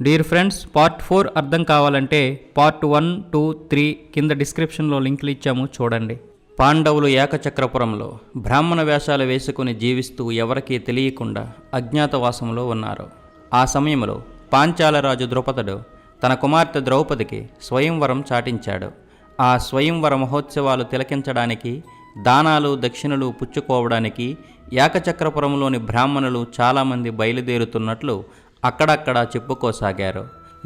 Dear friends, part 4 అర్థం కావాలంటే part 1, 2, 3 కింద డిస్క్రిప్షన్లో లింకులు ఇచ్చాము, చూడండి. పాండవులు ఏకచక్రపురంలో బ్రాహ్మణ వేషాలు వేసుకుని జీవిస్తూ ఎవరికీ తెలియకుండా అజ్ఞాతవాసంలో ఉన్నారు. ఆ సమయంలో పాంచాలరాజు ద్రుపదుడు తన కుమార్తె ద్రౌపదికి స్వయంవరం చాటించాడు. ఆ స్వయంవర మహోత్సవాలు తిలకించడానికి, దానాలు దక్షిణలు పుచ్చుకోవడానికి ఏకచక్రపురంలోని బ్రాహ్మణులు చాలామంది బయలుదేరుతున్నట్లు అక్కడక్కడా చెప్పుకోసాగారు.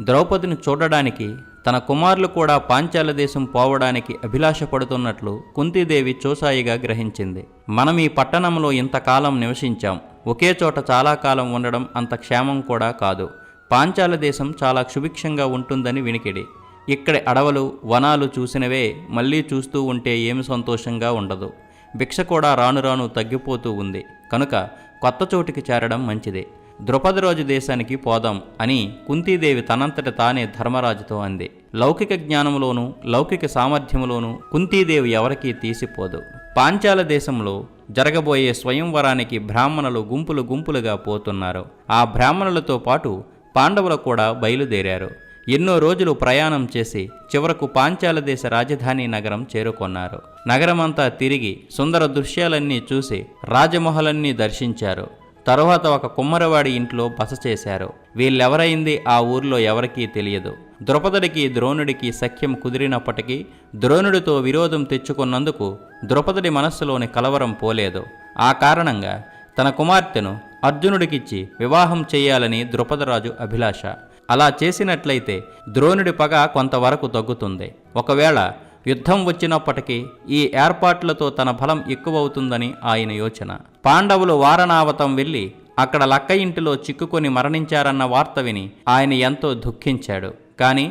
ద్రౌపదిని చూడడానికి తన కుమారులు కూడా పాంచాల దేశం పోవడానికి అభిలాషపడుతున్నట్లు కుంతీదేవి చూసాయిగా గ్రహించింది. మనం ఈ పట్టణంలో ఇంతకాలం నివసించాం, ఒకే చోట చాలా కాలం ఉండడం అంత క్షేమం కూడా కాదు. పాంచాల దేశం చాలా క్షుభిక్షంగా ఉంటుందని వినికిడి. ఇక్కడి అడవులు వనాలు చూసినవే మళ్ళీ చూస్తూ ఉంటే ఏమి సంతోషంగా ఉండదు. భిక్ష కూడా రాను రాను తగ్గిపోతూ ఉంది కనుక కొత్త చోటికి చేరడం మంచిది. ద్రుపదరాజు దేశానికి పోదాం అని కుంతీదేవి తనంతట తానే ధర్మరాజుతో అంది. లౌకిక జ్ఞానంలోనూ లౌకిక సామర్థ్యంలోనూ కుంతీదేవి ఎవరికీ తీసిపోదు. పాంచాల దేశంలో జరగబోయే స్వయంవరానికి బ్రాహ్మణులు గుంపులు గుంపులుగా పోతున్నారు. ఆ బ్రాహ్మణులతో పాటు పాండవులు కూడా బయలుదేరారు. ఎన్నో రోజులు ప్రయాణం చేసి చివరకు పాంచాల దేశ రాజధాని నగరం చేరుకొన్నారు. నగరమంతా తిరిగి సుందర దృశ్యాలన్నీ చూసి రాజమహలన్నీ దర్శించారు. తరువాత ఒక కుమ్మరవాడి ఇంట్లో బస చేశారు. వీళ్ళెవరైంది ఆ ఊర్లో ఎవరికీ తెలియదు. ద్రుపదుడికి ద్రోణుడికి సఖ్యం కుదిరినప్పటికీ ద్రోణుడితో విరోధం తెచ్చుకున్నందుకు ద్రుపదుడి మనస్సులోని కలవరం పోలేదు. ఆ కారణంగా తన కుమార్తెను అర్జునుడికిచ్చి వివాహం చేయాలని ద్రుపదరాజు అభిలాష. అలా చేసినట్లయితే ద్రోణుడి పగ కొంతవరకు తగ్గుతుంది. ఒకవేళ యుద్ధం వచ్చినప్పటికీ ఈ ఏర్పాట్లతో తన బలం ఎక్కువవుతుందని ఆయన యోచన. పాండవులు వారణావతం వెళ్ళి అక్కడ లక్క ఇంటిలో చిక్కుకొని మరణించారన్న వార్త విని ఆయన ఎంతో దుఃఖించాడు. కానీ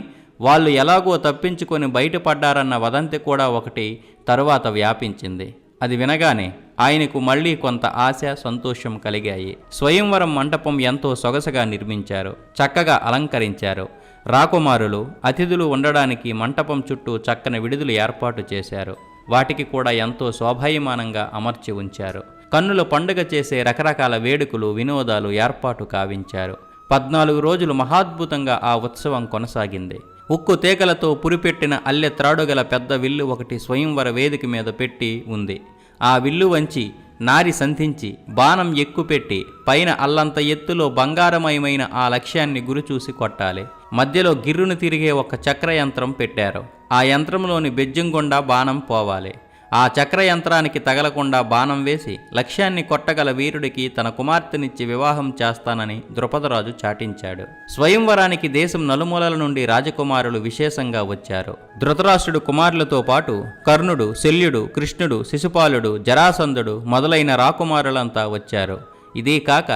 వాళ్ళు ఎలాగో తప్పించుకొని బయటపడ్డారన్న వదంతి కూడా ఒకటి తరువాత వ్యాపించింది. అది వినగానే ఆయనకు మళ్లీ కొంత ఆశ సంతోషం కలిగాయి. స్వయంవరం మంటపం ఎంతో సొగసగా నిర్మించారు, చక్కగా అలంకరించారు. రాకుమారులు అతిథులు ఉండడానికి మంటపం చుట్టూ చక్కని విడుదలు ఏర్పాటు చేశారు. వాటికి కూడా ఎంతో శోభాయమానంగా అమర్చి ఉంచారు. కన్నుల పండుగ చేసే రకరకాల వేడుకలు వినోదాలు ఏర్పాటు కావించారు. 14 రోజులు మహాద్భుతంగా ఆ ఉత్సవం కొనసాగింది. ఉక్కు తీగలతో పురిపెట్టిన అల్లె త్రాడుగల పెద్ద విల్లు ఒకటి స్వయంవర వేదిక మీద పెట్టి ఉంది. ఆ విల్లు వంచి నారి సంధించి బాణం ఎక్కుపెట్టి పైన అల్లంత ఎత్తులో బంగారమయమైన ఆ లక్ష్యాన్ని గురిచూసి కొట్టాలి. మధ్యలో గిర్రును తిరిగే ఒక చక్రయంత్రం పెట్టారు. ఆ యంత్రంలోని బెజ్జం గుండా బాణం పోవాలి. ఆ చక్రయంత్రానికి తగలకుండా బాణం వేసి లక్ష్యాన్ని కొట్టగల వీరుడికి తన కుమార్తెనిచ్చి వివాహం చేస్తానని ద్రుపదరాజు చాటించాడు. స్వయంవరానికి దేశం నలుమూలల నుండి రాజకుమారులు విశేషంగా వచ్చారు. ధృతరాష్ట్రుడు కుమారులతో పాటు కర్ణుడు, శల్యుడు, కృష్ణుడు, శిశుపాలుడు, జరాసంధుడు మొదలైన రాకుమారులంతా వచ్చారు. ఇదీ కాక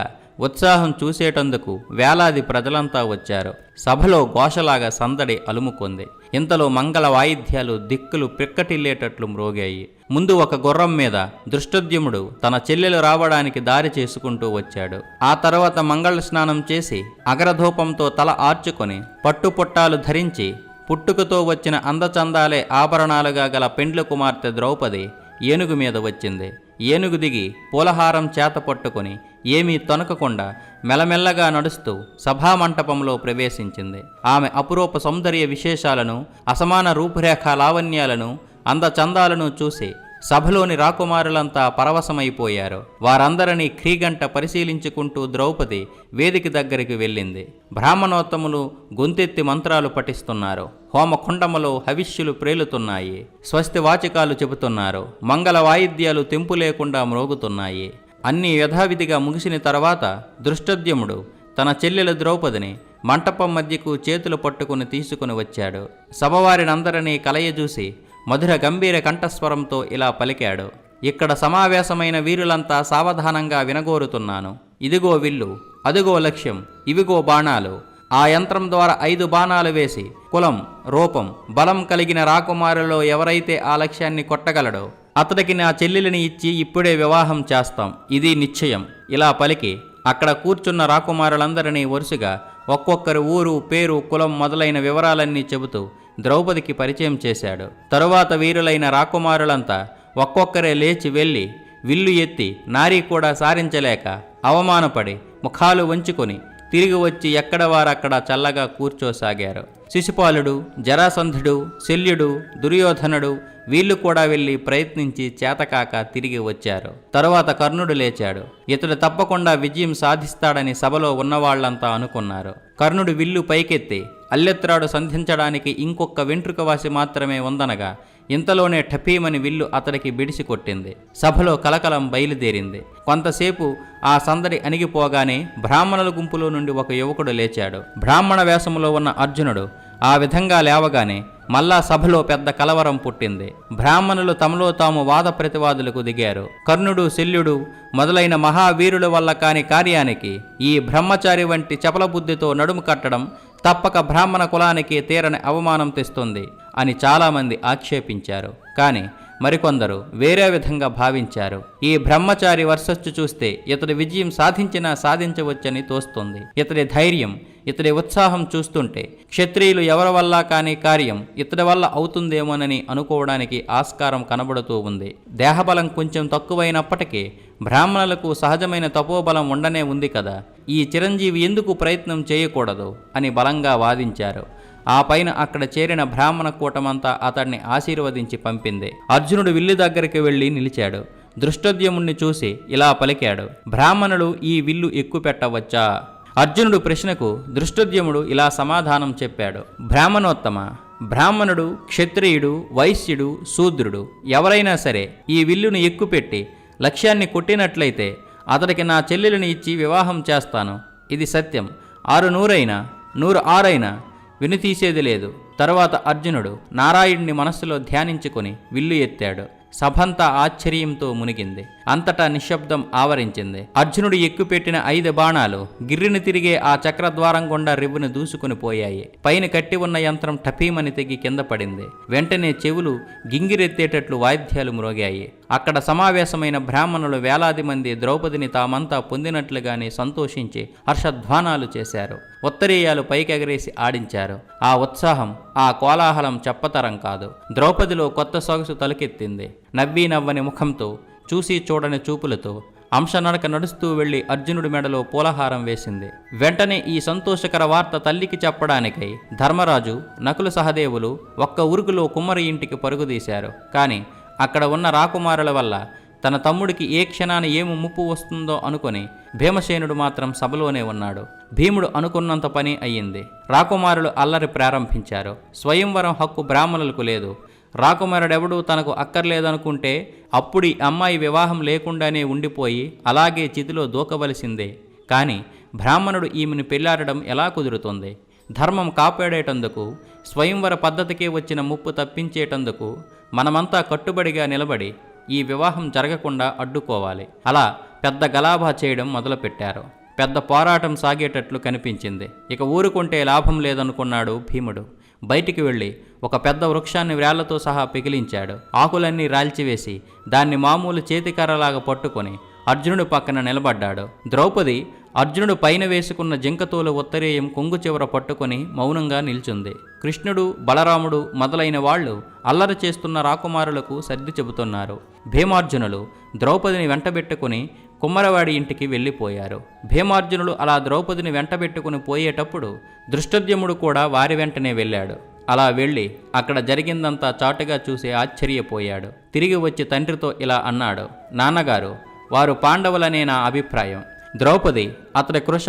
ఉత్సాహం చూసేటందుకు వేలాది ప్రజలంతా వచ్చారు. సభలో ఘోషలాగా సందడి అలుముకుంది. ఇంతలో మంగళ వాయిద్యాలు దిక్కులు పిక్కటిల్లేటట్లు మ్రోగాయి. ముందు ఒక గుర్రం మీద దృష్టద్యుమ్నుడు తన చెల్లెలు రావడానికి దారి చేసుకుంటూ వచ్చాడు. ఆ తర్వాత మంగళ స్నానం చేసి అగరధూపంతో తల ఆర్చుకొని పట్టుపుట్టాలు ధరించి పుట్టుకతో వచ్చిన అందచందాలే ఆభరణాలుగా గల పెండ్లి కుమార్తె ద్రౌపది ఏనుగు మీద వచ్చింది. ఏనుగు దిగి పూలహారం చేత పట్టుకొని ఏమీ తొనకకుండా మెల్లమెల్లగా నడుస్తూ సభామంటపంలో ప్రవేశించింది. ఆమె అపురూప సౌందర్య విశేషాలను, అసమాన రూపురేఖ లావణ్యాలను, అందచందాలను చూసి సభలోని రాకుమారులంతా పరవశమైపోయారు. వారందరినీ క్రీగంట పరిశీలించుకుంటూ ద్రౌపది వేదిక దగ్గరికి వెళ్ళింది. బ్రాహ్మణోత్తములు గొంతెత్తి మంత్రాలు పఠిస్తున్నారు. హోమకుండములో హవిష్యులు ప్రేలుతున్నాయి. స్వస్తి వాచికాలు చెబుతున్నారు. మంగళ వాయిద్యాలు తెంపు లేకుండా మ్రోగుతున్నాయి. అన్నీ యథావిధిగా ముగిసిన తర్వాత దృష్టద్యుమ్నుడు తన చెల్లెలు ద్రౌపదిని మంటపం మధ్యకు చేతులు పట్టుకుని తీసుకుని వచ్చాడు. సభవారినందరినీ కలయజూసి మధుర గంభీర కంఠస్వరంతో ఇలా పలికాడు. ఇక్కడ సమావేశమైన వీరులంతా సావధానంగా వినగోరుతున్నాను. ఇదిగో విల్లు, అదిగో లక్ష్యం, ఇవిగో బాణాలు. ఆ యంత్రం ద్వారా 5 బాణాలు వేసి కులం, రూపం, బలం కలిగిన రాకుమారులో ఎవరైతే ఆ లక్ష్యాన్ని కొట్టగలడో అతడికి నా చెల్లెలిని ఇచ్చి ఇప్పుడే వివాహం చేస్తాం. ఇది నిశ్చయం. ఇలా పలికి అక్కడ కూర్చున్న రాకుమారులందరినీ వరుసగా ఒక్కొక్కరి ఊరు, పేరు, కులం మొదలైన వివరాలన్నీ చెబుతూ ద్రౌపదికి పరిచయం చేశాడు. తరువాత వీరులైన రాకుమారులంతా ఒక్కొక్కరే లేచి వెళ్ళి విల్లు ఎత్తి నారీ కూడా సారించలేక అవమానపడి ముఖాలు వంచుకొని తిరిగి వచ్చి ఎక్కడ వారక్కడ చల్లగా కూర్చోసాగారు. శిశుపాలుడు, జరాసంధుడు, శల్యుడు, దుర్యోధనుడు వీళ్ళు కూడా వెళ్ళి ప్రయత్నించి చేతకాక తిరిగి వచ్చారు. తరువాత కర్ణుడు లేచాడు. ఇతడు తప్పకుండా విజయం సాధిస్తాడని సభలో ఉన్నవాళ్లంతా అనుకున్నారు. కర్ణుడు విల్లు పైకెత్తి అల్లెత్రాడు సంధించడానికి ఇంకొక వెంట్రుకవాసి మాత్రమే ఉందనగా ఇంతలోనే ఠపీమని విల్లు అతడికి బిడిసి కొట్టింది. సభలో కలకలం బయలుదేరింది. కొంతసేపు ఆ సందడి అణిగిపోగానే బ్రాహ్మణుల గుంపులో నుండి ఒక యువకుడు లేచాడు. బ్రాహ్మణ వేషములో ఉన్న అర్జునుడు ఆ విధంగా లేవగానే మళ్ళా సభలో పెద్ద కలవరం పుట్టింది. బ్రాహ్మణులు తమలో తాము వాద ప్రతివాదులకు దిగారు. కర్ణుడు, శల్యుడు మొదలైన మహావీరుల వల్ల కాని కార్యానికి ఈ బ్రహ్మచారి వంటి చపల బుద్ధితో నడుము కట్టడం తప్పక బ్రాహ్మణ కులానికి తీరని అవమానం తెస్తుంది అని చాలామంది ఆక్షేపించారు. కానీ మరికొందరు వేరే విధంగా భావించారు. ఈ బ్రహ్మచారి వర్సస్సు చూస్తే ఇతడి విజయం సాధించినా సాధించవచ్చని తోస్తుంది. ఇతడి ధైర్యం, ఇతడి ఉత్సాహం చూస్తుంటే క్షత్రియులు ఎవరి వల్ల కాని కార్యం ఇతడి వల్ల అవుతుందేమోనని అనుకోవడానికి ఆస్కారం కనబడుతూ ఉంది. దేహబలం కొంచెం తక్కువైనప్పటికీ బ్రాహ్మణులకు సహజమైన తపోబలం ఉండనే ఉంది కదా, ఈ చిరంజీవి ఎందుకు ప్రయత్నం చేయకూడదు అని బలంగా వాదించారు. ఆ పైన అక్కడ చేరిన బ్రాహ్మణ కూటమంతా అతడిని ఆశీర్వదించి పంపింది. అర్జునుడు విల్లు దగ్గరికి వెళ్ళి నిలిచాడు. దృష్టోద్యముణ్ణి చూసి ఇలా పలికాడు, బ్రాహ్మణులు ఈ విల్లు ఎక్కుపెట్టవచ్చా? అర్జునుడు ప్రశ్నకు దృష్టోద్యముడు ఇలా సమాధానం చెప్పాడు, బ్రాహ్మణోత్తమ, బ్రాహ్మణుడు, క్షత్రియుడు, వైశ్యుడు, శూద్రుడు ఎవరైనా సరే ఈ విల్లును ఎక్కుపెట్టి లక్ష్యాన్ని కొట్టినట్లయితే అతడికి నా చెల్లెలిని ఇచ్చి వివాహం చేస్తాను. ఇది సత్యం. 600 106 వినుతీసేది లేదు. తరువాత అర్జునుడు నారాయణుని మనస్సులో ధ్యానించుకొని విల్లు ఎత్తాడు. సభంతా ఆశ్చర్యంతో మునిగింది. అంతటా నిశ్శబ్దం ఆవరించింది. అర్జునుడు ఎక్కుపెట్టిన 5 బాణాలు గిర్రిని తిరిగే ఆ చక్రద్వారం గుండా రివ్వును దూసుకుని పోయాయి. పైన కట్టి ఉన్న యంత్రం టపీమని తెగి కింద పడింది. వెంటనే చెవులు గింగిరెత్తేటట్లు వాయిద్యాలు మ్రోగాయి. అక్కడ సమావేశమైన బ్రాహ్మణులు వేలాది మంది ద్రౌపదిని తామంతా పొందినట్లుగానే సంతోషించి హర్షధ్వానాలు చేశారు. ఉత్తరీయాలు పైకెగరేసి ఆడించారు. ఆ ఉత్సాహం, ఆ కోలాహలం చెప్పతరం కాదు. ద్రౌపదిలో కొత్త సొగసు తలకెత్తింది. నవ్వీ నవ్వని ముఖంతో, చూసి చూడని చూపులతో అంశనడక నడుస్తూ వెళ్లి అర్జునుడి మెడలో పూలహారం వేసింది. వెంటనే ఈ సంతోషకర వార్త తల్లికి చెప్పడానికై ధర్మరాజు, నకుల సహదేవులు ఒక్క ఉరుకులో కుమ్మరి ఇంటికి పరుగుదీశారు. కానీ అక్కడ ఉన్న రాకుమారుల వల్ల తన తమ్ముడికి ఏ క్షణాన్ని ఏమి ముప్పు వస్తుందో అనుకుని భీమసేనుడు మాత్రం సభలోనే ఉన్నాడు. భీముడు అనుకున్నంత పని అయ్యింది. రాకుమారులు అల్లరి ప్రారంభించారు. స్వయంవరం హక్కు బ్రాహ్మణులకు లేదు. రాకుమారుడెవడూ తనకు అక్కర్లేదనుకుంటే అప్పుడు ఈ అమ్మాయి వివాహం లేకుండానే ఉండిపోయి అలాగే చితిలో దూకవలసిందే. కానీ బ్రాహ్మణుడు ఈమెను పెళ్లాడడం ఎలా కుదురుతుంది? ధర్మం కాపాడేటందుకు, స్వయంవర పద్ధతికే వచ్చిన ముప్పు తప్పించేటందుకు మనమంతా కట్టుబడిగా నిలబడి ఈ వివాహం జరగకుండా అడ్డుకోవాలి. అలా పెద్ద గలాభా చేయడం మొదలుపెట్టారు. పెద్ద పోరాటం సాగేటట్లు కనిపించింది. ఇక ఊరుకుంటే లాభం లేదనుకున్నాడు భీముడు. బయటికి వెళ్ళి ఒక పెద్ద వృక్షాన్ని వ్రేళ్లతో సహా పిగిలించాడు. ఆకులన్నీ రాల్చివేసి దాన్ని మామూలు చేతికర్రలాగా పట్టుకొని అర్జునుడి పక్కన నిలబడ్డాడు. ద్రౌపది అర్జునుడు పైన వేసుకున్న జింకతోలు ఉత్తరీయం కొంగు చివర పట్టుకొని మౌనంగా నిల్చుంది. కృష్ణుడు, బలరాముడు మొదలైన వాళ్లు అల్లరి చేస్తున్న రాకుమారులకు సర్ది చెబుతున్నారు. భీమార్జునులు ద్రౌపదిని వెంటబెట్టుకుని కుమ్మరవాడి ఇంటికి వెళ్ళిపోయారు. భీమార్జునులు అలా ద్రౌపదిని వెంటబెట్టుకుని పోయేటప్పుడు దృష్టోద్యముడు కూడా వారి వెంటనే వెళ్ళాడు. అలా వెళ్ళి అక్కడ జరిగిందంతా చాటుగా చూసి ఆశ్చర్యపోయాడు. తిరిగి వచ్చి తండ్రితో ఇలా అన్నాడు, నాన్నగారు, వారు పాండవులనే నా అభిప్రాయం. ద్రౌపది అతడి కృష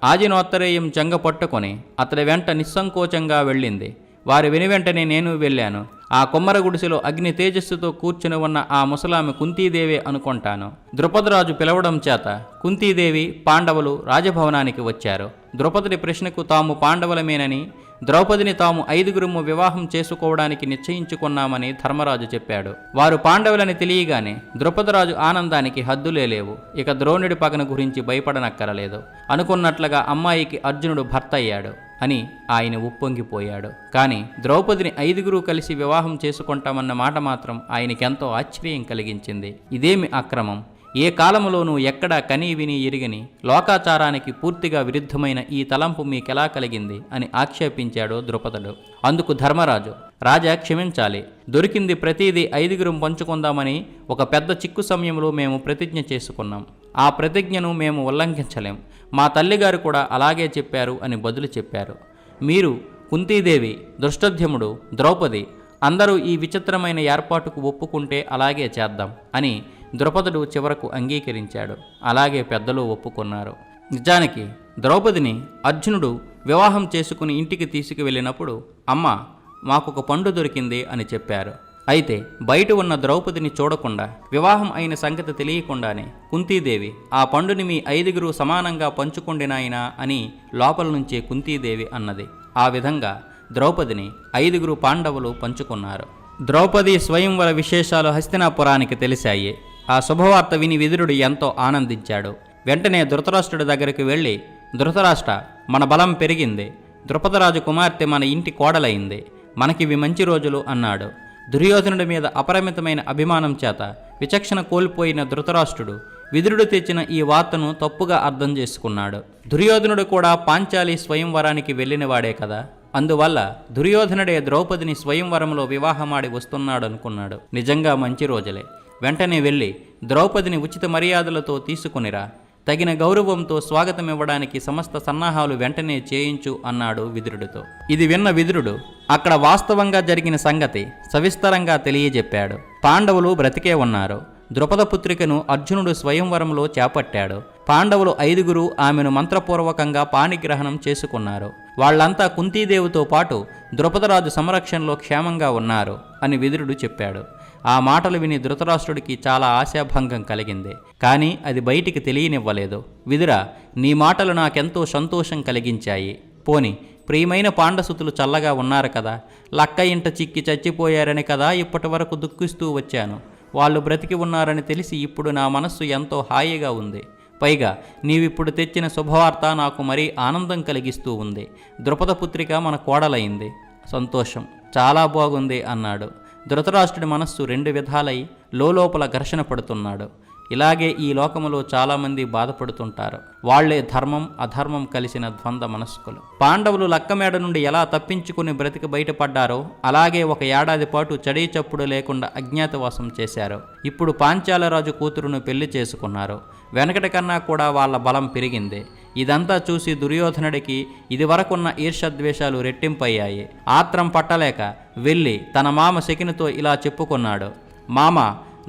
ఆజినోత్తరేయం చెంగ పట్టుకొని అతడి వెంట నిస్సంకోచంగా వెళ్ళింది. వారి వెనువెంటనే నేను వెళ్ళాను. ఆ కుమ్మర గుడిసెలో అగ్ని తేజస్సుతో కూర్చుని ఉన్న ఆ ముసలామె కుంతీదేవి అనుకుంటాను. ద్రుపదరాజు పిలవడం చేత కుంతీదేవి, పాండవులు రాజభవనానికి వచ్చారు. ద్రుపదుడి ప్రశ్నకు తాము పాండవులమేనని, ద్రౌపదిని తాము 5గురు వివాహం చేసుకోవడానికి నిశ్చయించుకున్నామని ధర్మరాజు చెప్పాడు. వారు పాండవులని తెలియగానే ద్రుపదరాజు ఆనందానికి హద్దులే లేవు. ఇక ద్రోణుడి పగన గురించి భయపడనక్కరలేదు. అనుకున్నట్లుగా అమ్మాయికి అర్జునుడు భర్త అయ్యాడు అని ఆయన ఉప్పొంగిపోయాడు. కానీ ద్రౌపదిని 5గురు కలిసి వివాహం చేసుకుంటామన్న మాట మాత్రం ఆయనకెంతో ఆశ్చర్యం కలిగించింది. ఇదేమి అక్రమం, ఏ కాలములోనూ ఎక్కడా కనీ విని ఎరిగని లోకాచారానికి పూర్తిగా విరుద్ధమైన ఈ తలంపు మీకెలా కలిగింది అని ఆక్షేపించాడు ద్రుపదుడు. అందుకు ధర్మరాజు, రాజా క్షమించాలి, దొరికింది ప్రతిదీ 5గురం పంచుకుందామని ఒక పెద్ద చిక్కు సమయంలో మేము ప్రతిజ్ఞ చేసుకున్నాం. ఆ ప్రతిజ్ఞను మేము ఉల్లంఘించలేం. మా తల్లిగారు కూడా అలాగే చెప్పారు అని బదులు చెప్పారు. మీరు, కుంతీదేవి, దృష్టధ్యుమ్నుడు, ద్రౌపది అందరూ ఈ విచిత్రమైన ఏర్పాటుకు ఒప్పుకుంటే అలాగే చేద్దాం అని ద్రుపదుడు చివరకు అంగీకరించాడు. అలాగే పెద్దలు ఒప్పుకున్నారు. నిజానికి ద్రౌపదిని అర్జునుడు వివాహం చేసుకుని ఇంటికి తీసుకువెళ్ళినప్పుడు, అమ్మ మాకొక పండు దొరికింది అని చెప్పారు. అయితే బయట ఉన్న ద్రౌపదిని చూడకుండా, వివాహం అయిన సంగతి తెలియకుండానే కుంతీదేవి ఆ పండుని మీ 5గురు సమానంగా పంచుకొండినాయనా అని లోపల నుంచే కుంతీదేవి అన్నది. ఆ విధంగా ద్రౌపదిని 5గురు పాండవులు పంచుకున్నారు. ద్రౌపది స్వయంవర విశేషాలు హస్తినాపురానికి తెలిసాయి. ఆ శుభవార్త విని విదురుడు ఎంతో ఆనందించాడు. వెంటనే ధృతరాష్ట్రుడి దగ్గరికి వెళ్ళి, ధృతరాష్ట్ర, మన బలం పెరిగింది. ద్రుపదరాజు కుమార్తె మన ఇంటి కోడలైంది. మనకివి మంచి రోజులు అన్నాడు. దుర్యోధనుడి మీద అపరిమితమైన అభిమానం చేత విచక్షణ కోల్పోయిన ధృతరాష్ట్రుడు విదురుడు తెచ్చిన ఈ వార్తను తప్పుగా అర్థం చేసుకున్నాడు. దుర్యోధనుడు కూడా పాంచాలి స్వయంవరానికి వెళ్ళినవాడే కదా, అందువల్ల దుర్యోధనుడే ద్రౌపదిని స్వయంవరంలో వివాహమాడి వస్తున్నాడనుకున్నాడు. నిజంగా మంచి రోజులే. వెంటనే వెళ్ళి ద్రౌపదిని ఉచిత మర్యాదలతో తీసుకునిరా, తగిన గౌరవంతో స్వాగతమివ్వడానికి సమస్త సన్నాహాలు వెంటనే చేయించు అన్నాడు విదురుడితో. ఇది విన్న విదురుడు అక్కడ వాస్తవంగా జరిగిన సంగతి సవిస్తరంగా తెలియజెప్పాడు. పాండవులు బ్రతికే ఉన్నారు. ద్రుపదపుత్రికను అర్జునుడు స్వయంవరంలో చేపట్టాడు. పాండవులు 5గురు ఆమెను మంత్రపూర్వకంగా పాణిగ్రహణం చేసుకున్నారు. వాళ్లంతా కుంతీదేవితో పాటు ద్రుపదరాజు సంరక్షణలో క్షేమంగా ఉన్నారు అని విదురుడు చెప్పాడు. ఆ మాటలు విని ధృతరాష్ట్రుడికి చాలా ఆశాభంగం కలిగింది. కానీ అది బయటికి తెలియనివ్వలేదు. విదురా, నీ మాటలు నాకెంతో సంతోషం కలిగించాయి. పోని ప్రియమైన పాండసుతులు చల్లగా ఉన్నారు కదా, లక్క ఇంట చిక్కి చచ్చిపోయారని కదా ఇప్పటి వరకు దుఃఖిస్తూ వచ్చాను. వాళ్ళు బ్రతికి ఉన్నారని తెలిసి ఇప్పుడు నా మనస్సు ఎంతో హాయిగా ఉంది. పైగా నీవిప్పుడు తెచ్చిన శుభవార్త నాకు మరీ ఆనందం కలిగిస్తూ ఉంది. ద్రుపదపుత్రిక మన కోడలైంది. సంతోషం, చాలా బాగుంది అన్నాడు. ధృతరాష్ట్రుడి మనస్సు 2 విధాలై లోపల ఘర్షణ పడుతున్నాడు. ఇలాగే ఈ లోకములో చాలామంది బాధపడుతుంటారు. వాళ్లే ధర్మం అధర్మం కలిసిన ద్వంద్వ మనస్కులు. పాండవులు లక్కమేడ నుండి ఎలా తప్పించుకుని బ్రతికి బయటపడ్డారో అలాగే 1 ఏడాది పాటు చడీ చప్పుడు లేకుండా అజ్ఞాతవాసం చేశారు. ఇప్పుడు పాంచాలరాజు కూతురును పెళ్లి చేసుకున్నారు. వెనకటి కన్నా కూడా వాళ్ళ బలం పెరిగింది. ఇదంతా చూసి దుర్యోధనుడికి ఇదివరకున్న ఈర్ష్యద్వేషాలు రెట్టింపయ్యాయి. ఆత్రం పట్టలేక వెళ్ళి తన మామ శకునితో ఇలా చెప్పుకున్నాడు. మామ,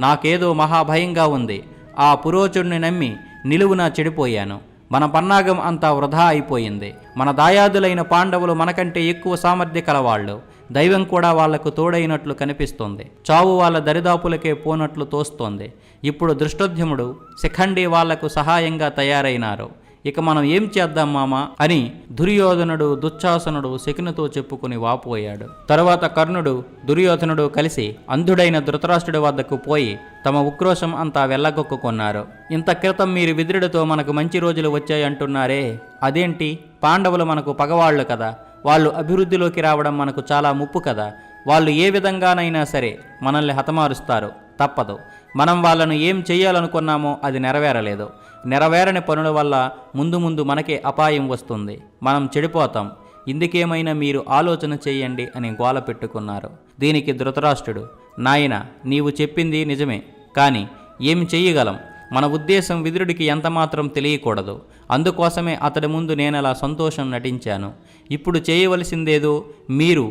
నాకేదో మహాభయంగా ఉంది. ఆ పురోచుడిని నమ్మి నిలువునా చెడిపోయాను. మన పన్నాగం అంతా వృధా అయిపోయింది. మన దాయాదులైన పాండవులు మనకంటే ఎక్కువ సామర్థ్య కలవాళ్ళు. దైవం కూడా వాళ్లకు తోడైనట్లు కనిపిస్తోంది. చావు వాళ్ళ దరిదాపులకే పోనట్లు తోస్తోంది. ఇప్పుడు దృష్టోద్యముడు, శిఖండి వాళ్లకు సహాయంగా తయారైనారు. ఇక మనం ఏం చేద్దాం మామా అని దుర్యోధనుడు దుశ్శాసనుడు శకునితో చెప్పుకుని వాపోయాడు. తరువాత కర్ణుడు దుర్యోధనుడు కలిసి అంధుడైన ధృతరాష్ట్రుడి వద్దకు పోయి తమ ఉక్రోషం అంతా వెళ్ళగొక్కుకున్నారు. ఇంత క్రితం మీరు విదురుడితో మనకు మంచి రోజులు వచ్చాయంటున్నారే, అదేంటి? పాండవులు మనకు పగవాళ్లు కదా, వాళ్ళు అభివృద్ధిలోకి రావడం మనకు చాలా ముప్పు కదా. వాళ్ళు ఏ విధంగానైనా సరే మనల్ని హతమారుస్తారు, తప్పదు. మనం వాళ్ళను ఏం చెయ్యాలనుకున్నామో అది నెరవేరలేదు. నెరవేరని పనుల వల్ల ముందు మనకే అపాయం వస్తుంది. మనం చెడిపోతాం. ఇందుకేమైనా మీరు ఆలోచన చేయండి అని గోల పెట్టుకున్నారు. దీనికి ధృతరాష్ట్రుడు, నాయన, నీవు చెప్పింది నిజమే, కానీ ఏం చెయ్యగలం? మన ఉద్దేశం విదురుడికి ఎంతమాత్రం తెలియకూడదు. అందుకోసమే అతడి ముందు నేనలా సంతోషం నటించాను. ఇప్పుడు చేయవలసిందేదో మీరు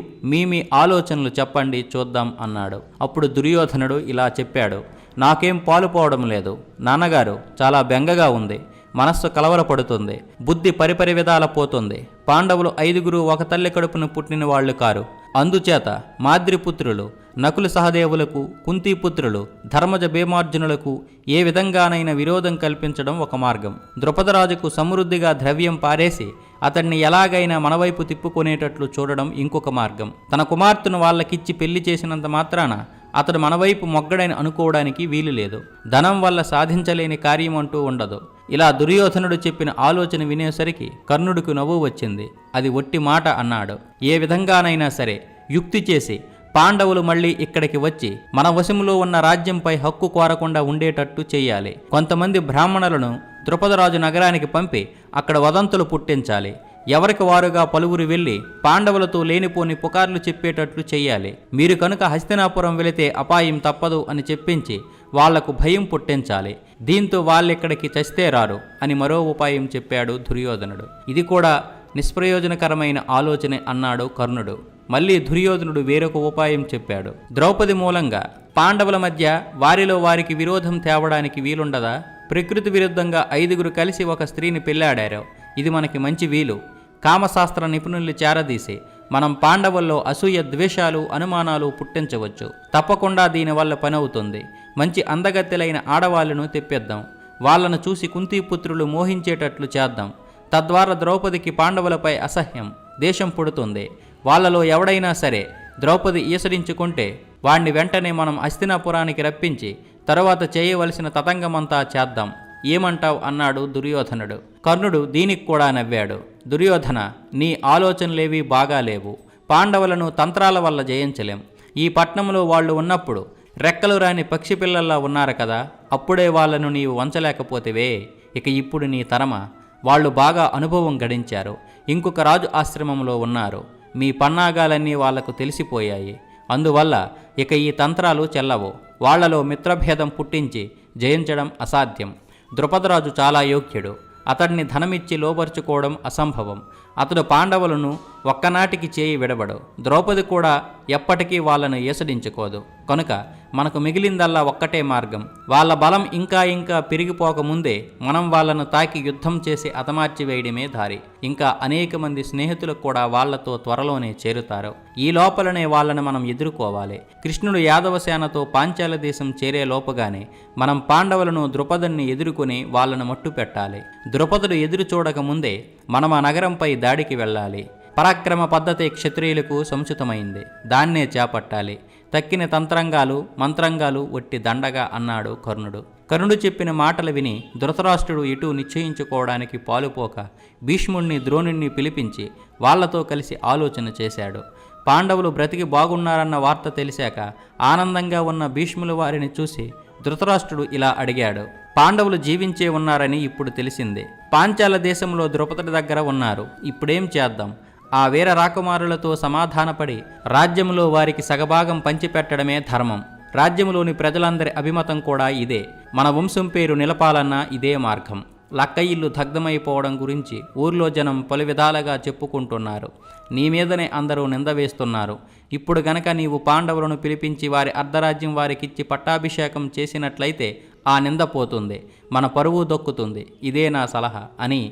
మీ ఆలోచనలు చెప్పండి, చూద్దాం అన్నాడు. అప్పుడు దుర్యోధనుడు ఇలా చెప్పాడు. నాకేం పాలుపోవడం లేదు నాన్నగారు. చాలా బెంగగా ఉంది. మనస్సు కలవరపడుతుంది. బుద్ధి పరిపరి విధాల పోతుంది. పాండవులు 5గురు ఒక తల్లి కడుపును పుట్టిన వాళ్ళు కారు. అందుచేత మాద్రిపుత్రులు నకుల సహదేవులకు, కుంతీపుత్రులు ధర్మజ భీమార్జునులకు ఏ విధంగానైనా విరోధం కల్పించడం ఒక మార్గం. ద్రుపదరాజుకు సమృద్ధిగా ద్రవ్యం పారేసి అతన్ని ఎలాగైనా మనవైపు తిప్పుకునేటట్లు చూడడం ఇంకొక మార్గం. తన కుమార్తెను వాళ్ళకిచ్చి పెళ్లి చేసినంత మాత్రాన అతడు మనవైపు మొగ్గడని అనుకోవడానికి వీలు లేదు. ధనం వల్ల సాధించలేని కార్యం అంటూ ఉండదు. ఇలా దుర్యోధనుడు చెప్పిన ఆలోచన వినేసరికి కర్ణుడికి నవ్వు వచ్చింది. అది ఒట్టి మాట అన్నాడు. ఏ విధంగానైనా సరే యుక్తి చేసి పాండవులు మళ్ళీ ఇక్కడికి వచ్చి మన వశములో ఉన్న రాజ్యంపై హక్కు కోరకుండా ఉండేటట్టు చేయాలి. కొంతమంది బ్రాహ్మణులను ద్రుపదరాజు నగరానికి పంపి అక్కడ వదంతులు పుట్టించాలి. ఎవరికి వారుగా పలువురు వెళ్లి పాండవులతో లేనిపోని పుకార్లు చెప్పేటట్లు చెయ్యాలి. మీరు కనుక హస్తినాపురం వెళితే అపాయం తప్పదు అని చెప్పించి వాళ్లకు భయం పుట్టించాలి. దీంతో వాళ్ళిక్కడికి చస్తే రారు అని మరో ఉపాయం చెప్పాడు దుర్యోధనుడు. ఇది కూడా నిష్ప్రయోజనకరమైన ఆలోచనే అన్నాడు కర్ణుడు. మళ్ళీ దుర్యోధనుడు వేరొక ఉపాయం చెప్పాడు. ద్రౌపది మూలంగా పాండవుల మధ్య వారిలో వారికి విరోధం తేవడానికి వీలుండదా? ప్రకృతి విరుద్ధంగా 5 కలిసి ఒక స్త్రీని పెళ్లాడారు. ఇది మనకి మంచి వీలు. కామశాస్త్ర నిపుణుల్ని చేరదీసి మనం పాండవుల్లో అసూయ, ద్వేషాలు, అనుమానాలు పుట్టించవచ్చు. తప్పకుండా దీనివల్ల పనవుతుంది. మంచి అందగత్తెలైన ఆడవాళ్లను తెప్పిద్దాం. వాళ్లను చూసి కుంతీపుత్రులు మోహించేటట్లు చేద్దాం. తద్వారా ద్రౌపదికి పాండవులపై అసహ్యం, దేశం పుడుతుంది. వాళ్లలో ఎవడైనా సరే ద్రౌపది ఈసడించుకుంటే వాణ్ణి వెంటనే మనం హస్తినాపురానికి రప్పించి తరువాత చేయవలసిన తతంగమంతా చేద్దాం. ఏమంటావ్ అన్నాడు దుర్యోధనుడు. కర్ణుడు దీనికి కూడా నవ్వాడు. దుర్యోధన, నీ ఆలోచనలేవీ బాగాలేవు. పాండవులను తంత్రాల వల్ల జయించలేం. ఈ పట్నంలో వాళ్ళు ఉన్నప్పుడు రెక్కలు రాని పక్షి పిల్లల్లా ఉన్నారు కదా, అప్పుడే వాళ్లను నీవు వంచలేకపోతేవే. ఇక ఇప్పుడు నీ తరమా? వాళ్ళు బాగా అనుభవం గడించారు. ఇంకొక రాజు ఆశ్రమంలో ఉన్నారు. మీ పన్నాగాలన్నీ వాళ్లకు తెలిసిపోయాయి. అందువల్ల ఇక ఈ తంత్రాలు చెల్లవు. వాళ్లలో మిత్రభేదం పుట్టించి జయించడం అసాధ్యం. ద్రుపదరాజు చాలా యోగ్యుడు. అతడిని ధనమిచ్చి లోబర్చుకోవడం అసంభవం. అతడు పాండవులను ఒక్కనాటికి చేయి విడబడు. ద్రౌపది కూడా ఎప్పటికీ వాళ్ళను ఈసడించుకోదు. కనుక మనకు మిగిలిందల్లా ఒక్కటే మార్గం. వాళ్ళ బలం ఇంకా ఇంకా పెరిగిపోకముందే మనం వాళ్లను తాకి యుద్ధం చేసి హతమార్చి వేయడమే దారి. ఇంకా అనేక మంది స్నేహితులు కూడా వాళ్లతో త్వరలోనే చేరుతారు. ఈ లోపలనే వాళ్ళను మనం ఎదుర్కోవాలి. కృష్ణుడు యాదవసేనతో పాంచాల దేశం చేరే లోపుగానే మనం పాండవులను, ద్రుపదుని ఎదుర్కొని వాళ్లను మట్టు పెట్టాలి. ద్రుపదుడు ఎదురు చూడక ముందే మనం ఆ నగరంపై దాడికి వెళ్ళాలి. పరాక్రమ పద్ధతి క్షత్రియులకు సముచితమైంది. దాన్నే చేపట్టాలి. తక్కిన తంత్రంగాలు, మంత్రంగాలు ఒట్టి దండగా అన్నాడు కర్ణుడు. కర్ణుడు చెప్పిన మాటలు విని ధృతరాష్ట్రుడు ఇటు నిశ్చయించుకోవడానికి పాలుపోక భీష్ముణ్ణి, ద్రోణుణ్ణి పిలిపించి వాళ్లతో కలిసి ఆలోచన చేశాడు. పాండవులు బ్రతికి బాగున్నారన్న వార్త తెలిసాక ఆనందంగా ఉన్న భీష్ముల వారిని చూసి ధృతరాష్ట్రుడు ఇలా అడిగాడు. పాండవులు జీవించే ఉన్నారని ఇప్పుడు తెలిసిందే. పాంచాల దేశంలో ద్రౌపది దగ్గర ఉన్నారు. ఇప్పుడేం చేద్దాం? ఆ వీర రాకుమారులతో సమాధానపడి రాజ్యంలో వారికి సగభాగం పంచిపెట్టడమే ధర్మం. రాజ్యంలోని ప్రజలందరి అభిమతం కూడా ఇదే. మన వంశం పేరు నిలపాలన్నా ఇదే మార్గం. లక్క ఇల్లు దగ్ధమైపోవడం గురించి ఊర్లో జనం పలు విధాలుగా చెప్పుకుంటున్నారు. నీ మీదనే అందరూ నింద వేస్తున్నారు. ఇప్పుడు గనక నీవు పాండవులను పిలిపించి వారి అర్ధరాజ్యం వారికిచ్చి పట్టాభిషేకం చేసినట్లయితే ఆ నింద పోతుంది, మన పరువు దొక్కుతుంది. ఇదే నా సలహా అని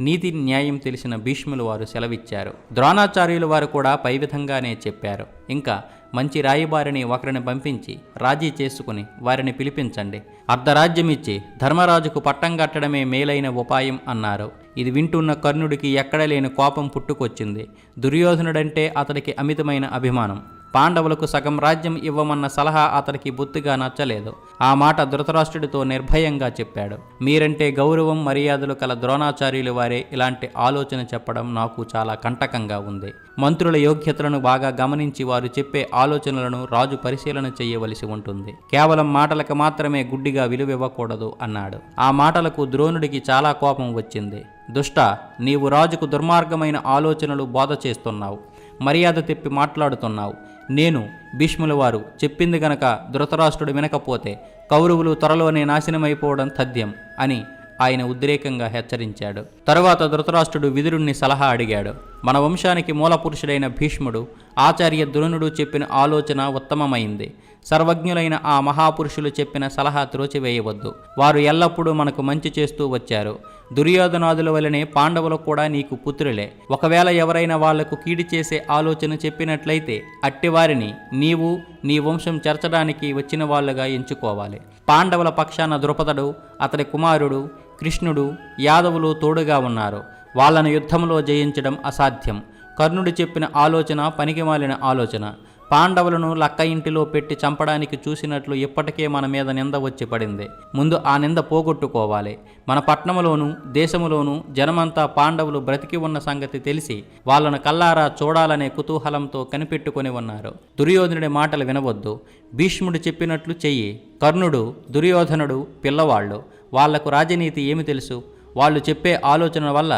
నీతి న్యాయం తెలిసిన భీష్ములు వారు సెలవిచ్చారు. ద్రోణాచార్యులు వారు కూడా పై విధంగానే చెప్పారు. ఇంకా మంచి రాయబారిని ఒకరిని పంపించి రాజీ చేసుకుని వారిని పిలిపించండి. అర్ధరాజ్యమిచ్చి ధర్మరాజుకు పట్టం కట్టడమే మేలైన ఉపాయం అన్నారు. ఇది వింటున్న కర్ణుడికి ఎక్కడలేని కోపం పుట్టుకొచ్చింది. దుర్యోధనుడంటే అతడికి అమితమైన అభిమానం. పాండవులకు సగం రాజ్యం ఇవ్వమన్న సలహా అతడికి బొత్తిగా నచ్చలేదు. ఆ మాట ధృతరాష్ట్రుడితో నిర్భయంగా చెప్పాడు. మీరంటే గౌరవం, మర్యాదలు కల ద్రోణాచార్యులు వారే ఇలాంటి ఆలోచన చెప్పడం నాకు చాలా కంటకంగా ఉంది. మంత్రుల యోగ్యతలను బాగా గమనించి వారు చెప్పే ఆలోచనలను రాజు పరిశీలన చేయవలసి ఉంటుంది. కేవలం మాటలకు మాత్రమే గుడ్డిగా విలువివ్వకూడదు అన్నాడు. ఆ మాటలకు ద్రోణుడికి చాలా కోపం వచ్చింది. దుష్ట, నీవు రాజుకు దుర్మార్గమైన ఆలోచనలు బోధ చేస్తున్నావు. మర్యాద తెప్పి మాట్లాడుతున్నావు. నేను భీష్ముల వారు చెప్పింది గనక ధృతరాష్ట్రుడు వినకపోతే కౌరవులు త్వరలోనే నాశనమైపోవడం తథ్యం అని ఆయన ఉద్రేకంగా హెచ్చరించాడు. తరువాత ధృతరాష్ట్రుడు విదురుణ్ణి సలహా అడిగాడు. మన వంశానికి మూలపురుషుడైన భీష్ముడు, ఆచార్య ద్రోణుడు చెప్పిన ఆలోచన ఉత్తమమైంది. సర్వజ్ఞులైన ఆ మహాపురుషులు చెప్పిన సలహా త్రోచివేయవద్దు. వారు ఎల్లప్పుడూ మనకు మంచి చేస్తూ వచ్చారు. దుర్యోధనాదుల వలనే పాండవులు కూడా నీకు పుత్రులే. ఒకవేళ ఎవరైనా వాళ్లకు కీడి చేసే ఆలోచన చెప్పినట్లయితే అట్టివారిని నీవు, నీ వంశం చేర్చడానికి వచ్చిన వాళ్ళుగా ఎంచుకోవాలి. పాండవుల పక్షాన ద్రుపదుడు, అతడి కుమారుడు కృష్ణుడు, యాదవులు తోడుగా ఉన్నారు. వాళ్లను యుద్ధంలో జయించడం అసాధ్యం. కర్ణుడు చెప్పిన ఆలోచన పనికిమాలిన ఆలోచన. పాండవులను లక్క ఇంటిలో పెట్టి చంపడానికి చూసినట్లు ఇప్పటికే మన మీద నింద వచ్చి పడింది. ముందు ఆ నింద పోగొట్టుకోవాలి. మన పట్నములోనూ దేశములోనూ జనమంతా పాండవులు బ్రతికి ఉన్న సంగతి తెలిసి వాళ్ళను కల్లారా చూడాలనే కుతూహలంతో కనిపెట్టుకొని ఉన్నారు. దుర్యోధనుడి మాటలు వినవద్దు. భీష్ముడు చెప్పినట్లు చెయ్యి. కర్ణుడు, దుర్యోధనుడు పిల్లవాళ్ళు. వాళ్లకు రాజనీతి ఏమి తెలుసు? వాళ్ళు చెప్పే ఆలోచన వల్ల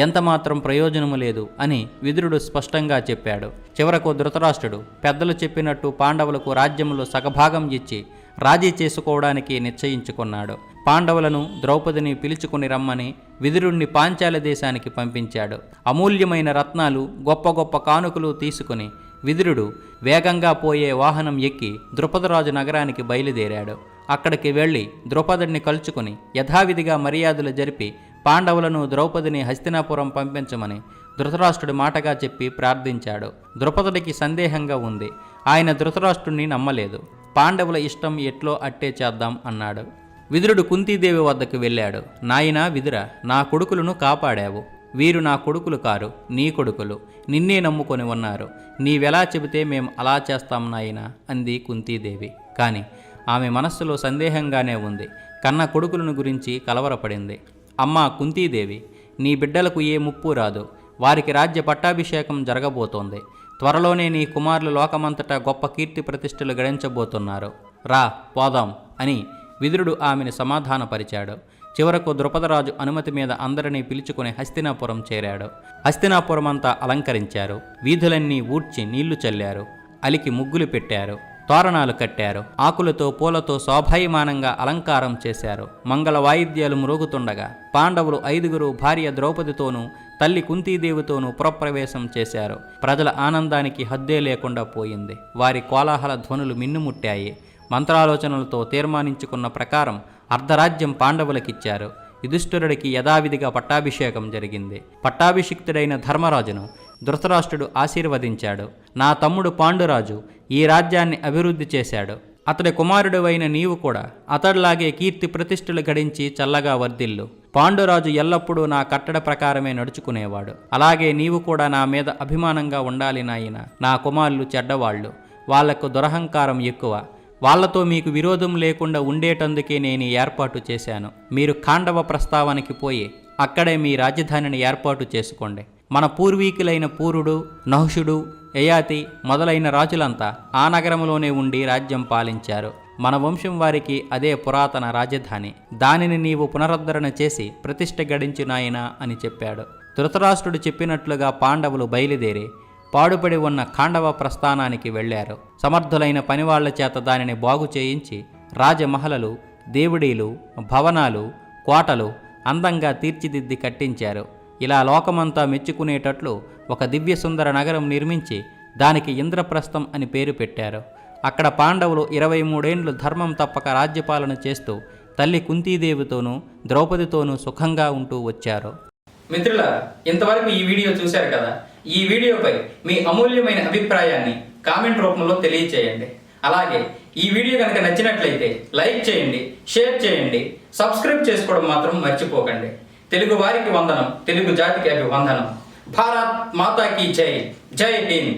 ఎంతమాత్రం ప్రయోజనము లేదు అని విదురుడు స్పష్టంగా చెప్పాడు. చివరకు ధృతరాష్ట్రుడు పెద్దలు చెప్పినట్టు పాండవులకు రాజ్యములో సగభాగం ఇచ్చి రాజీ చేసుకోవడానికి నిశ్చయించుకున్నాడు. పాండవులను ద్రౌపదిని పిలుచుకుని రమ్మని విదురుణ్ణి పాంచాల దేశానికి పంపించాడు. అమూల్యమైన రత్నాలు, గొప్ప గొప్ప కానుకలు తీసుకుని విదురుడు వేగంగా పోయే వాహనం ఎక్కి ద్రుపదరాజు నగరానికి బయలుదేరాడు. అక్కడికి వెళ్ళి ద్రౌపదిని కలుచుకుని యథావిధిగా మర్యాదలు జరిపి పాండవులను, ద్రౌపదిని హస్తినాపురం పంపించమని ధృతరాష్ట్రుడి మాటగా చెప్పి ప్రార్థించాడు. ద్రౌపదికి సందేహంగా ఉంది. ఆయన ధృతరాష్ట్రుడిని నమ్మలేదు. పాండవుల ఇష్టం ఎట్లో అట్టే చేద్దాం అన్నాడు. విదురుడు కుంతీదేవి వద్దకు వెళ్ళాడు. నాయనా విదుర, నా కొడుకులను కాపాడావు. వీరు నా కొడుకులు కారు, నీ కొడుకులు. నిన్నే నమ్ముకొని ఉన్నారు. నీవెలా చెబితే మేం అలా చేస్తాం నాయనా అంది కుంతీదేవి. కాని ఆమె మనస్సులో సందేహంగానే ఉంది. కన్న కొడుకులను గురించి కలవరపడింది. అమ్మా కుంతీదేవి, నీ బిడ్డలకు ఏ ముప్పు రాదు. వారికి రాజ్య పట్టాభిషేకం జరగబోతోంది. త్వరలోనే నీ కుమారులు లోకమంతటా గొప్ప కీర్తి ప్రతిష్టలు గడించబోతున్నారు. రా పోదాం అని విదురుడు ఆమెను సమాధానపరిచాడు. చివరకు ద్రుపదరాజు అనుమతి మీద అందరినీ పిలుచుకుని హస్తినాపురం చేరాడు. హస్తినాపురం అంతా అలంకరించారు. వీధులన్నీ ఊడ్చి నీళ్లు చల్లారు. అలికి ముగ్గులు పెట్టారు. తోరణాలు కట్టారు. ఆకులతో పూలతో శోభాయమానంగా అలంకారం చేశారు. మంగళ వాయిద్యాలు మ్రోగుతుండగా పాండవులు 5 భార్య ద్రౌపదితోనూ తల్లి కుంతీదేవితోనూ పురప్రవేశం చేశారు. ప్రజల ఆనందానికి హద్దే లేకుండా పోయింది. వారి కోలాహల ధ్వనులు మిన్నుముట్టాయి. మంత్రాలోచనలతో తీర్మానించుకున్న ప్రకారం అర్ధరాజ్యం పాండవులకిచ్చారు. యుధిష్ఠిరుడికి యథావిధిగా పట్టాభిషేకం జరిగింది. పట్టాభిషిక్తుడైన ధర్మరాజును ధృతరాష్ట్రుడు ఆశీర్వదించాడు. నా తమ్ముడు పాండురాజు ఈ రాజ్యాన్ని అభివృద్ధి చేశాడు. అతడి కుమారుడివైన నీవు కూడా అతడిలాగే కీర్తి ప్రతిష్టలు గడించి చల్లగా వర్ధిల్లు. పాండురాజు ఎల్లప్పుడూ నా కట్టడ ప్రకారమే నడుచుకునేవాడు. అలాగే నీవు కూడా నా మీద అభిమానంగా ఉండాలి నాయన. నా కుమారులు చెడ్డవాళ్ళు. వాళ్లకు దురహంకారం ఎక్కువ. వాళ్లతో మీకు విరోధం లేకుండా ఉండేటందుకే నేను ఏర్పాటు చేశాను. మీరు ఖాండవ ప్రస్తావానికి పోయి అక్కడే మీ రాజధానిని ఏర్పాటు చేసుకోండి. మన పూర్వీకులైన పూరుడు, నహుషుడు, యయాతి మొదలైన రాజులంతా ఆ నగరంలోనే ఉండి రాజ్యం పాలించారు. మన వంశం వారికి అదే పురాతన రాజధాని. దానిని నీవు పునరుద్ధరణ చేసి ప్రతిష్ఠ గడించు నాయనా అని చెప్పాడు. ధృతరాష్ట్రుడు చెప్పినట్లుగా పాండవులు బయలుదేరి పాడుపడి ఉన్న ఖాండవ ప్రస్థానానికి వెళ్లారు. సమర్థులైన పనివాళ్ల చేత దానిని బాగు చేయించి రాజమహలలు, దేవుడీలు, భవనాలు, కోటలు అందంగా తీర్చిదిద్ది కట్టించారు. ఇలా లోకమంతా మెచ్చుకునేటట్లు ఒక దివ్య సుందర నగరం నిర్మించి దానికి ఇంద్రప్రస్థం అని పేరు పెట్టారు. అక్కడ పాండవులు 23 ఏండ్లు ధర్మం తప్పక రాజ్యపాలన చేస్తూ తల్లి కుంతీదేవితోనూ ద్రౌపదితోనూ సుఖంగా ఉంటూ వచ్చారు. మిత్రులారా, ఇంతవరకు ఈ వీడియో చూశారు కదా. ఈ వీడియోపై మీ అమూల్యమైన అభిప్రాయాన్ని కామెంట్ రూపంలో తెలియచేయండి. అలాగే ఈ వీడియో కనుక నచ్చినట్లయితే లైక్ చేయండి, షేర్ చేయండి, సబ్స్క్రైబ్ చేసుకోవడం మాత్రం మర్చిపోకండి. తెలుగు వారికి వందనం, తెలుగు జాతికి అభివందనం. భారత్ మాతా కీ జై. జై హింద్.